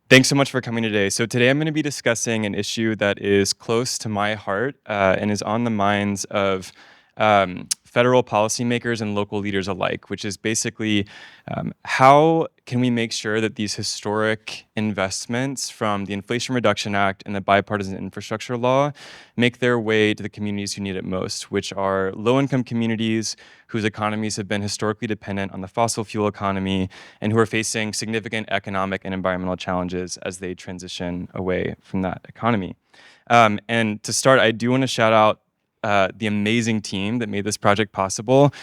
Thanks so much for coming today. So today I'm going to be discussing an issue that is close to my heart and is on the minds of federal policymakers and local leaders alike, which is basically how can we make sure that these historic investments from the Inflation Reduction Act and the Bipartisan Infrastructure Law make their way to the communities who need it most, which are low-income communities whose economies have been historically dependent on the fossil fuel economy and who are facing significant economic and environmental challenges as they transition away from that economy. And to start, I do want to shout out the amazing team that made this project possible.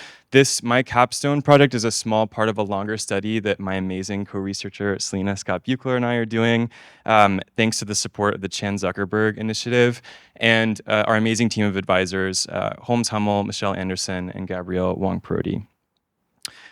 My Capstone project is a small part of a longer study that my amazing co-researcher Selena Scott Buchler and I are doing, thanks to the support of the Chan Zuckerberg Initiative and our amazing team of advisors, Holmes Hummel, Michelle Anderson, and Gabrielle Wong-Prodi.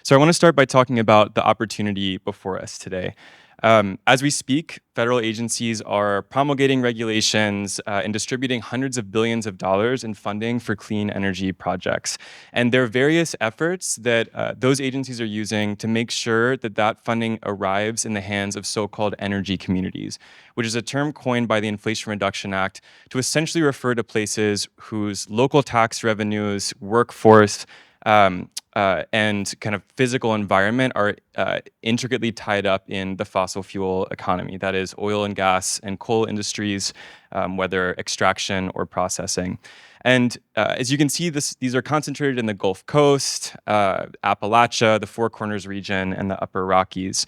So I want to start by talking about the opportunity before us today. As we speak, federal agencies are promulgating regulations and distributing hundreds of billions of dollars in funding for clean energy projects. And there are various efforts that those agencies are using to make sure that that funding arrives in the hands of so-called energy communities, which is a term coined by the Inflation Reduction Act to essentially refer to places whose local tax revenues, workforce, and kind of physical environment are intricately tied up in the fossil fuel economy. That is oil and gas and coal industries, whether extraction or processing. And as you can see, these are concentrated in the Gulf Coast, Appalachia, the Four Corners region, and the Upper Rockies.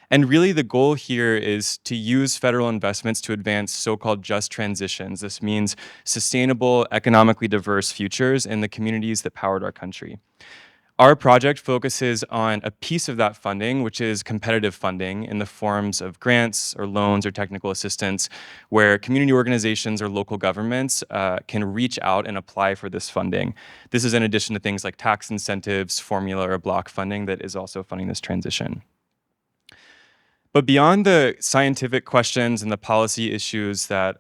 And really the goal here is to use federal investments to advance so-called just transitions. This means sustainable, economically diverse futures in the communities that powered our country. Our project focuses on a piece of that funding, which is competitive funding in the forms of grants or loans or technical assistance, where community organizations or local governments can reach out and apply for this funding. This is in addition to things like tax incentives, formula or block funding that is also funding this transition. But beyond the scientific questions and the policy issues that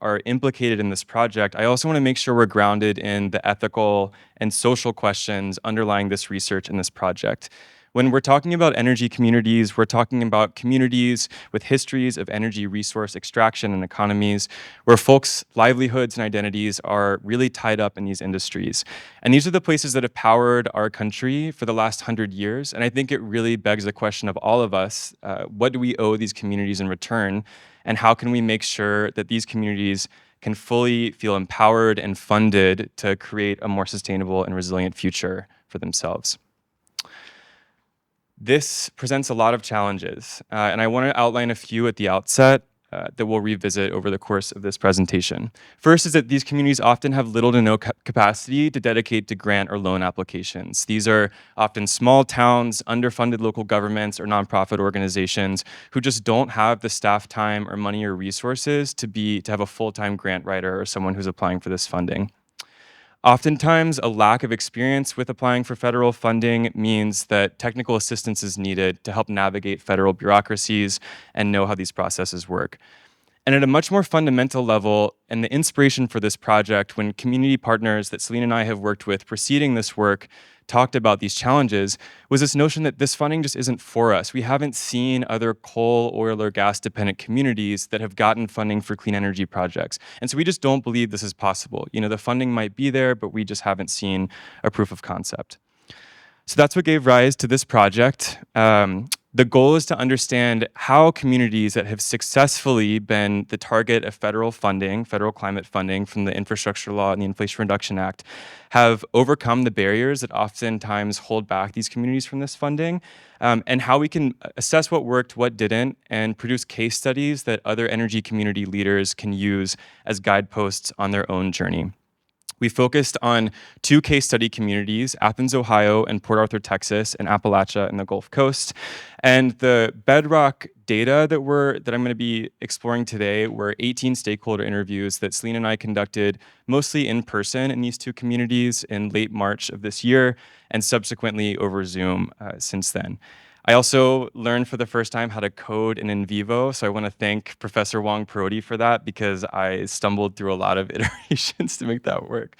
are implicated in this project, I also want to make sure we're grounded in the ethical and social questions underlying this research and this project. When we're talking about energy communities, we're talking about communities with histories of energy resource extraction and economies where folks' livelihoods and identities are really tied up in these industries. And these are the places that have powered our country for the last 100 years. And I think it really begs the question of all of us, what do we owe these communities in return? And how can we make sure that these communities can fully feel empowered and funded to create a more sustainable and resilient future for themselves? This presents a lot of challenges, and I want to outline a few at the outset that we'll revisit over the course of this presentation. First is that these communities often have little to no capacity to dedicate to grant or loan applications. These are often small towns, underfunded local governments, or nonprofit organizations who just don't have the staff time or money or resources to have a full-time grant writer or someone who's applying for this funding. Oftentimes, a lack of experience with applying for federal funding means that technical assistance is needed to help navigate federal bureaucracies and know how these processes work. And at a much more fundamental level, and the inspiration for this project, when community partners that Selena and I have worked with preceding this work talked about these challenges, was this notion that this funding just isn't for us. We haven't seen other coal, oil, or gas-dependent communities that have gotten funding for clean energy projects. And so we just don't believe this is possible. You know, the funding might be there, but we just haven't seen a proof of concept. So that's what gave rise to this project. The goal is to understand how communities that have successfully been the target of federal funding, federal climate funding from the Infrastructure Law and the Inflation Reduction Act, have overcome the barriers that oftentimes hold back these communities from this funding, and how we can assess what worked, what didn't, and produce case studies that other energy community leaders can use as guideposts on their own journey. We focused on two case study communities, Athens, Ohio, and Port Arthur, Texas, and Appalachia and the Gulf Coast. And the bedrock data that I'm going to be exploring today were 18 stakeholder interviews that Selena and I conducted mostly in person in these two communities in late March of this year, and subsequently over Zoom since then. I also learned for the first time how to code in vivo, so I want to thank Professor Wong-Prodi for that because I stumbled through a lot of iterations to make that work.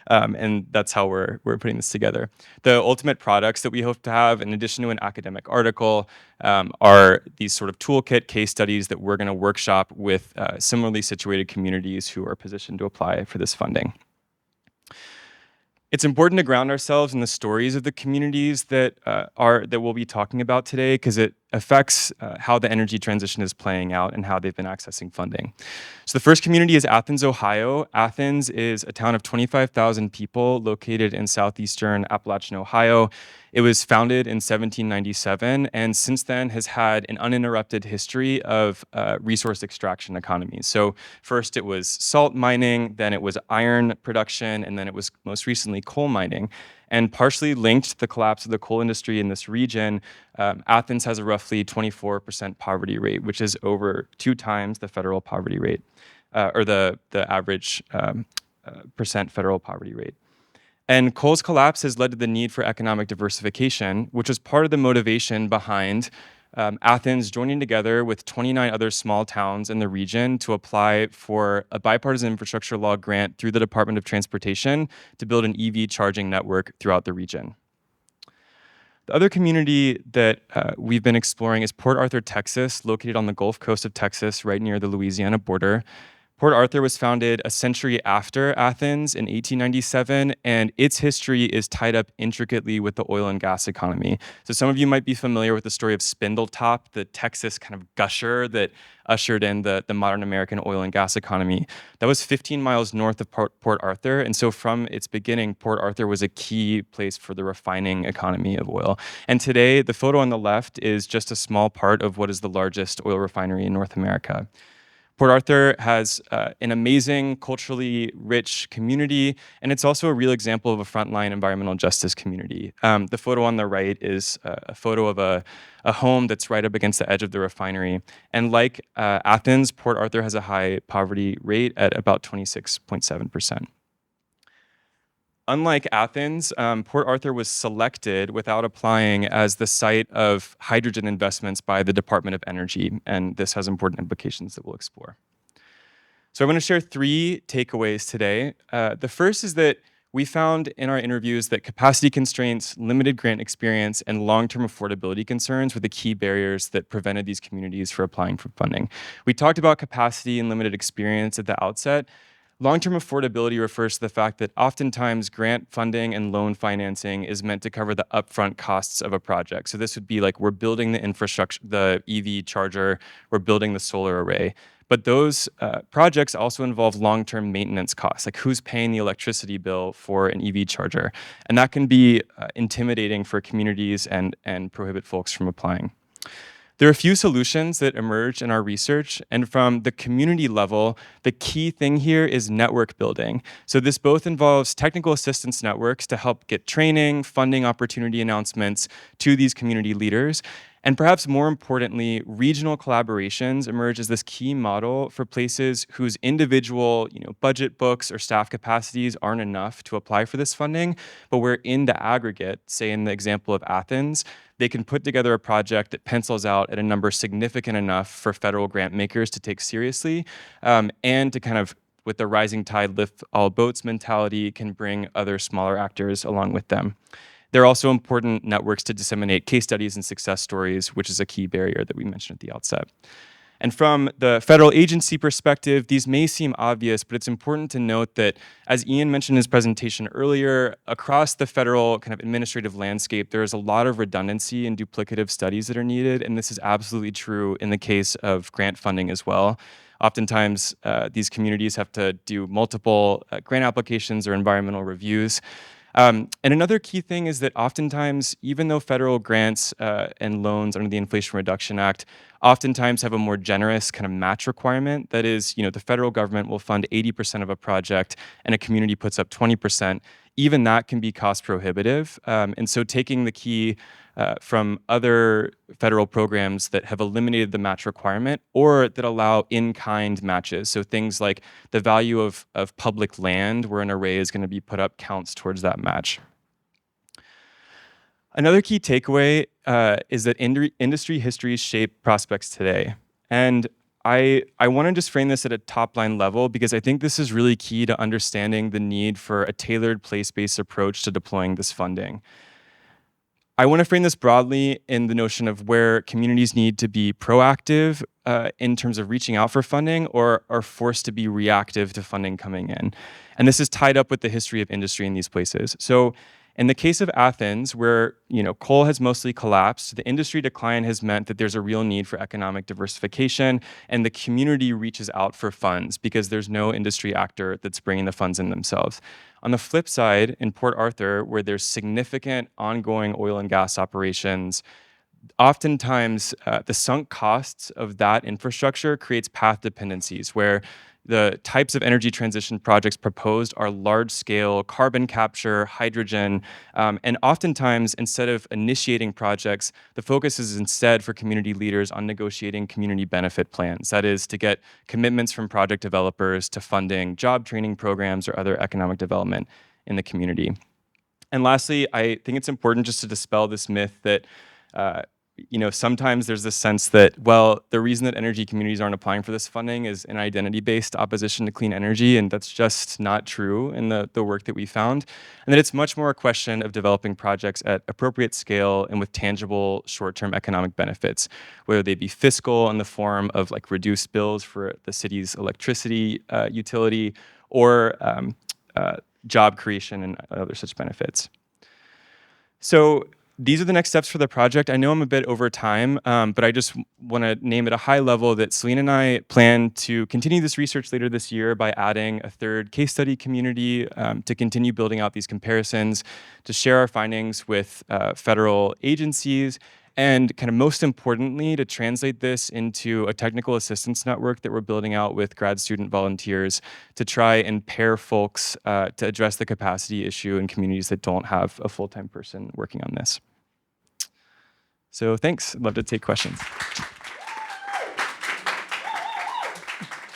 And that's how we're putting this together. The ultimate products that we hope to have, in addition to an academic article, are these sort of toolkit case studies that we're going to workshop with similarly situated communities who are positioned to apply for this funding. It's important to ground ourselves in the stories of the communities that we'll be talking about today, because it affects how the energy transition is playing out and how they've been accessing funding. So the first community is Athens, Ohio. Athens is a town of 25,000 people located in southeastern Appalachian, Ohio. It was founded in 1797, and since then has had an uninterrupted history of resource extraction economies. So first it was salt mining, then it was iron production, and then it was most recently coal mining. And partially linked to the collapse of the coal industry in this region, Athens has a roughly 24% poverty rate, which is over 2 times the federal poverty rate, or the average percent federal poverty rate. And coal's collapse has led to the need for economic diversification, which was part of the motivation behind Athens joining together with 29 other small towns in the region to apply for a bipartisan infrastructure law grant through the Department of Transportation to build an EV charging network throughout the region. The other community that we've been exploring is Port Arthur, Texas, located on the Gulf Coast of Texas, right near the Louisiana border. Port Arthur was founded a century after Athens in 1897, and its history is tied up intricately with the oil and gas economy. So some of you might be familiar with the story of Spindletop, the Texas kind of gusher that ushered in the modern American oil and gas economy. That was 15 miles north of Port Arthur, and so from its beginning, Port Arthur was a key place for the refining economy of oil. And today, the photo on the left is just a small part of what is the largest oil refinery in North America. Port Arthur has an amazing, culturally rich community, and it's also a real example of a frontline environmental justice community. The photo on the right is a photo of a home that's right up against the edge of the refinery. And like Athens, Port Arthur has a high poverty rate at about 26.7%. Unlike Athens, Port Arthur was selected without applying as the site of hydrogen investments by the Department of Energy, and this has important implications that we'll explore. So I'm going to share 3 takeaways today. The first is that we found in our interviews that capacity constraints, limited grant experience, and long-term affordability concerns were the key barriers that prevented these communities from applying for funding. We talked about capacity and limited experience at the outset. Long-term affordability refers to the fact that oftentimes grant funding and loan financing is meant to cover the upfront costs of a project. So this would be like, we're building the infrastructure, the EV charger, we're building the solar array. But those projects also involve long-term maintenance costs, like who's paying the electricity bill for an EV charger. And that can be intimidating for communities and prohibit folks from applying. There are a few solutions that emerged in our research, and from the community level, the key thing here is network building. So this both involves technical assistance networks to help get training, funding opportunity announcements to these community leaders, and perhaps more importantly, regional collaborations emerge as this key model for places whose individual, budget books or staff capacities aren't enough to apply for this funding, but where in the aggregate, say in the example of Athens, they can put together a project that pencils out at a number significant enough for federal grant makers to take seriously, and to kind of, with the rising tide lift all boats mentality, can bring other smaller actors along with them. There are also important networks to disseminate case studies and success stories, which is a key barrier that we mentioned at the outset. And from the federal agency perspective, these may seem obvious, but it's important to note that, as Ian mentioned in his presentation earlier, across the federal kind of administrative landscape, there is a lot of redundancy and duplicative studies that are needed, and this is absolutely true in the case of grant funding as well. Oftentimes, these communities have to do multiple grant applications or environmental reviews. And another key thing is that oftentimes, even though federal grants and loans under the Inflation Reduction Act oftentimes have a more generous kind of match requirement, that is, the federal government will fund 80% of a project and a community puts up 20%, even that can be cost prohibitive. And so taking the key from other federal programs that have eliminated the match requirement or that allow in-kind matches. So things like the value of public land where an array is going to be put up counts towards that match. Another key takeaway is that industry histories shape prospects today. And I want to just frame this at a top line level because I think this is really key to understanding the need for a tailored place-based approach to deploying this funding. I want to frame this broadly in the notion of where communities need to be proactive in terms of reaching out for funding or are forced to be reactive to funding coming in. And this is tied up with the history of industry in these places. So in the case of Athens, where coal has mostly collapsed, the industry decline has meant that there's a real need for economic diversification, and the community reaches out for funds because there's no industry actor that's bringing the funds in themselves. On the flip side, in Port Arthur, where there's significant ongoing oil and gas operations, oftentimes the sunk costs of that infrastructure creates path dependencies where the types of energy transition projects proposed are large-scale carbon capture, hydrogen, and oftentimes instead of initiating projects, the focus is instead for community leaders on negotiating community benefit plans. That is to get commitments from project developers to funding job training programs or other economic development in the community. And lastly, I think it's important just to dispel this myth that sometimes there's this sense that, well, the reason that energy communities aren't applying for this funding is an identity-based opposition to clean energy, and that's just not true in the work that we found. And that it's much more a question of developing projects at appropriate scale and with tangible short-term economic benefits, whether they be fiscal in the form of like reduced bills for the city's electricity utility or job creation and other such benefits. So these are the next steps for the project. I know I'm a bit over time, but I just want to name at a high level that Celine and I plan to continue this research later this year by adding a third case study community to continue building out these comparisons, to share our findings with federal agencies, and kind of most importantly, to translate this into a technical assistance network that we're building out with grad student volunteers to try and pair folks to address the capacity issue in communities that don't have a full-time person working on this. So thanks, I'd love to take questions.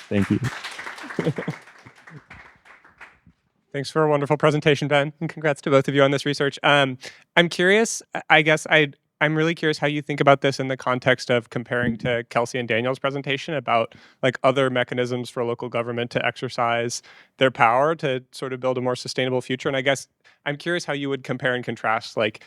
Thank you. Thanks for a wonderful presentation, Ben, and congrats to both of you on this research. I'm curious, I'm really curious how you think about this in the context of comparing to Kelsey and Daniel's presentation about like other mechanisms for local government to exercise their power to sort of build a more sustainable future. And I guess I'm curious how you would compare and contrast like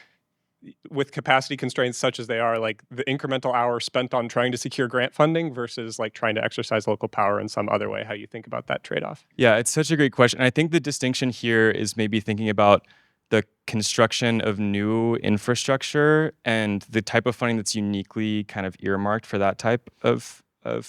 with capacity constraints such as they are, like the incremental hour spent on trying to secure grant funding versus like trying to exercise local power in some other way, how you think about that trade-off. Yeah, it's such a great question. I think the distinction here is maybe thinking about the construction of new infrastructure and the type of funding that's uniquely kind of earmarked for that type of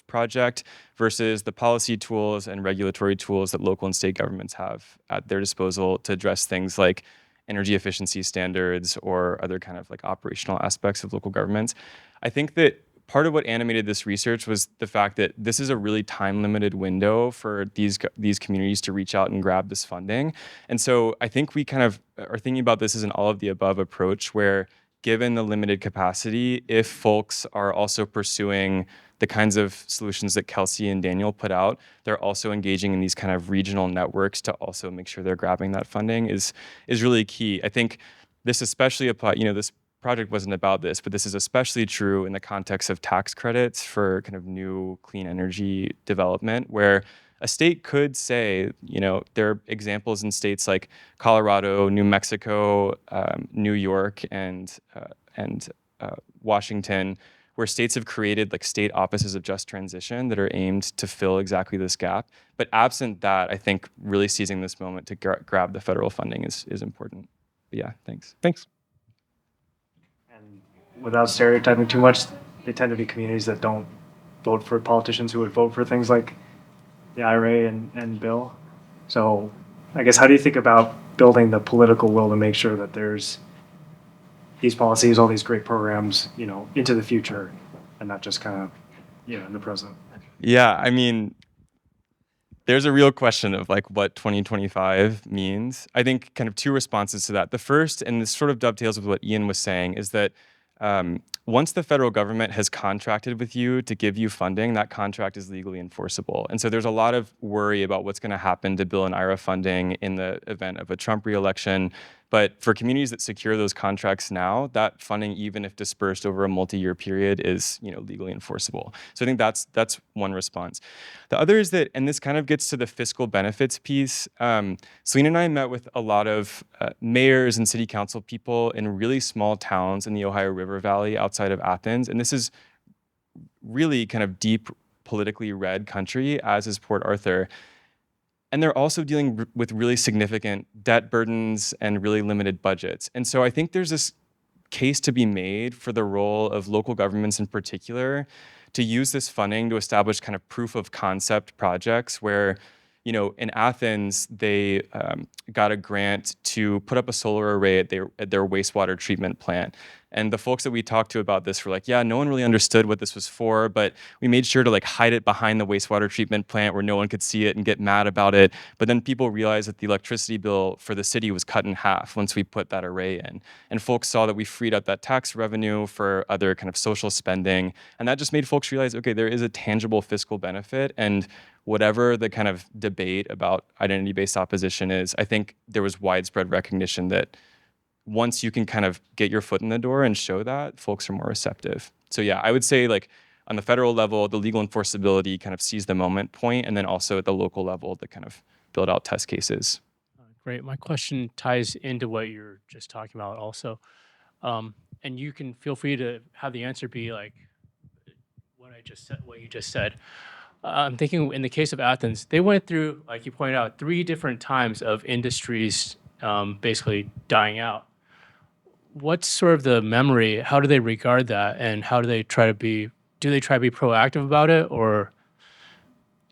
project versus the policy tools and regulatory tools that local and state governments have at their disposal to address things like energy efficiency standards or other kind of like operational aspects of local governments. I think that part of what animated this research was the fact that this is a really time-limited window for these communities to reach out and grab this funding. And so I think we kind of are thinking about this as an all-of-the-above approach where, given the limited capacity, if folks are also pursuing the kinds of solutions that Kelsey and Daniel put out, they're also engaging in these kind of regional networks to also make sure they're grabbing that funding is really key. I think this especially applies, this project wasn't about this, but this is especially true in the context of tax credits for kind of new clean energy development, where a state could say, there are examples in states like Colorado, New Mexico, New York, and Washington, where states have created like state offices of just transition that are aimed to fill exactly this gap. But absent that, I think really seizing this moment to grab the federal funding is important. But yeah, thanks. Thanks. And without stereotyping too much, they tend to be communities that don't vote for politicians who would vote for things like the IRA and bill. So I guess how do you think about building the political will to make sure that there's these policies, all these great programs, into the future and not just kind of, in the present? Yeah, I mean, there's a real question of like what 2025 means. I think kind of two responses to that. The first, and this sort of dovetails with what Ian was saying, is that once the federal government has contracted with you to give you funding, that contract is legally enforceable. And so there's a lot of worry about what's going to happen to Bill and IRA funding in the event of a Trump reelection. But for communities that secure those contracts now, that funding, even if dispersed over a multi-year period, is legally enforceable. So I think that's one response. The other is that, and this kind of gets to the fiscal benefits piece. Selena and I met with a lot of mayors and city council people in really small towns in the Ohio River Valley outside of Athens, and this is really kind of deep politically red country, as is Port Arthur. And they're also dealing with really significant debt burdens and really limited budgets. And so I think there's this case to be made for the role of local governments in particular to use this funding to establish kind of proof of concept projects where, in Athens, they got a grant to put up a solar array at their wastewater treatment plant. And the folks that we talked to about this were like, yeah, no one really understood what this was for, but we made sure to hide it behind the wastewater treatment plant where no one could see it and get mad about it. But then people realized that the electricity bill for the city was cut in half once we put that array in. And folks saw that we freed up that tax revenue for other kind of social spending. And that just made folks realize, okay, there is a tangible fiscal benefit. And whatever the kind of debate about identity-based opposition is, I think there was widespread recognition that once you can kind of get your foot in the door and show that, folks are more receptive. So yeah, I would say on the federal level, the legal enforceability kind of seize the moment point, and then also at the local level to kind of build out test cases. Great. My question ties into what you're just talking about also. And you can feel free to have the answer be like what you just said. I'm thinking in the case of Athens, they went through, like you pointed out, 3 different times of industries basically dying out. What's sort of the memory? How do they regard that, and how do they try to be proactive about it, or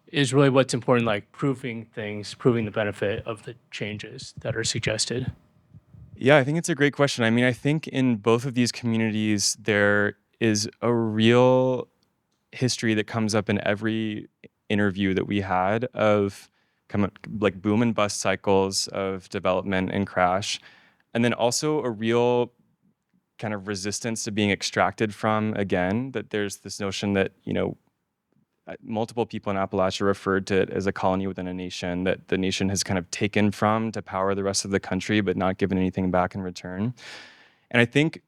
is really what's important proving the benefit of the changes that are suggested? Yeah, I think it's a great question. I mean, I think in both of these communities, there is a real history that comes up in every interview that we had of boom and bust cycles of development and crash. And then also a real kind of resistance to being extracted from again, that there's this notion that, multiple people in Appalachia referred to it as a colony within a nation, that the nation has kind of taken from to power the rest of the country, but not given anything back in return. And I think,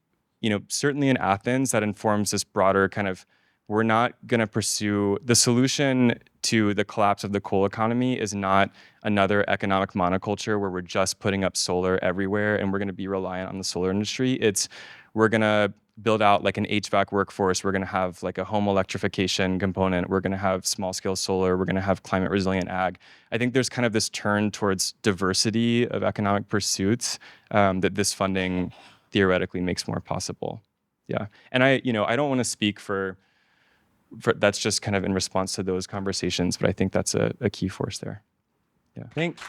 certainly in Athens, that informs this broader kind of, we're not going to pursue the solution to the collapse of the coal economy is not another economic monoculture where we're just putting up solar everywhere and we're going to be reliant on the solar industry. It's we're going to build out an HVAC workforce. We're going to have a home electrification component. We're going to have small scale solar. We're going to have climate resilient ag. I think there's kind of this turn towards diversity of economic pursuits that this funding theoretically makes more possible. Yeah. And I don't want to speak for that's just kind of in response to those conversations, but I think that's a key force there. Yeah. Thanks.